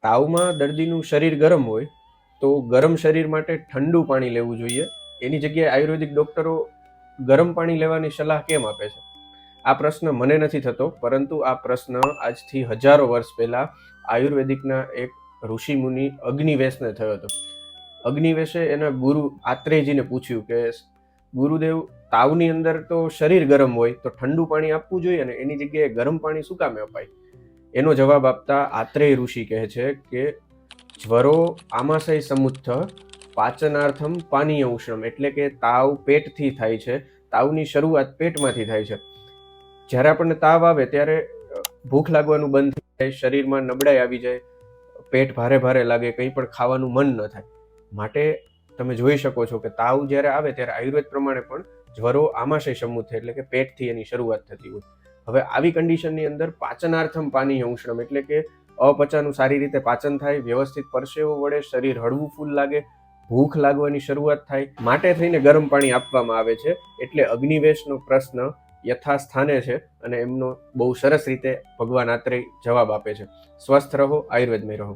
તાવમાં દર્દીનું શરીર ગરમ હોય તો ગરમ શરીર માટે ઠંડુ પાણી લેવું જોઈએ. એની જગ્યાએ આયુર્વેદિક ડૉક્ટરો ગરમ પાણી લેવાની સલાહ કેમ આપે છે? આ પ્રશ્ન મને નથી થતો, પરંતુ આ પ્રશ્ન આજથી હજારો વર્ષ પહેલાં આયુર્વેદિકના એક ઋષિમુનિ અગ્નિવેશને થયો હતો. અગ્નિવેશે એના ગુરુ આત્રેયજીને પૂછ્યું કે ગુરુદેવ, તાવની અંદર તો શરીર ગરમ હોય તો ઠંડુ પાણી આપવું જોઈએ અને એની જગ્યાએ ગરમ પાણી શું કામે અપાય? એનો જવાબ આપતા આત્રેય ઋષિ કહે છે કે જ્વરો આમાશય સમુત્થ પાચનાર્થમ પાનીય ઉષ્ણમ, એટલે કે તાવ પેટથી થાય છે. તાવની શરૂઆત પેટમાંથી થાય છે. જ્યારે આપણને તાવ આવે ત્યારે ભૂખ લાગવાનું બંધ થઈ જાય, શરીરમાં નબળાઈ આવી જાય, પેટ ભારે ભારે લાગે, કંઈ પણ ખાવાનું મન ન થાય. માટે તમે જોઈ શકો છો કે તાવ જ્યારે આવે ત્યારે આયુર્વેદ પ્રમાણે પણ જ્વરો આમાશય સમુત્થ એટલે કે પેટથી એની શરૂઆત થતી હોય. હવે આવી કન્ડિશનની અંદર પાચનાર્થમ પાનીય ઉષ્ણમ એટલે કે અપચાનું સારી રીતે પાચન થાય, વ્યવસ્થિત પરસેવો વળે, શરીર હળવું ફૂલ લાગે, ભૂખ લાગવાની શરૂઆત થાય, માટે થઈને ગરમ પાણી આપવામાં આવે છે. એટલે અગ્નિવેશનો પ્રશ્ન યથાસ્થાને છે અને એમનો બહુ સરસ રીતે ભગવાન આત્રેય જવાબ આપે છે. સ્વસ્થ રહો, આયુર્વેદમય રહો.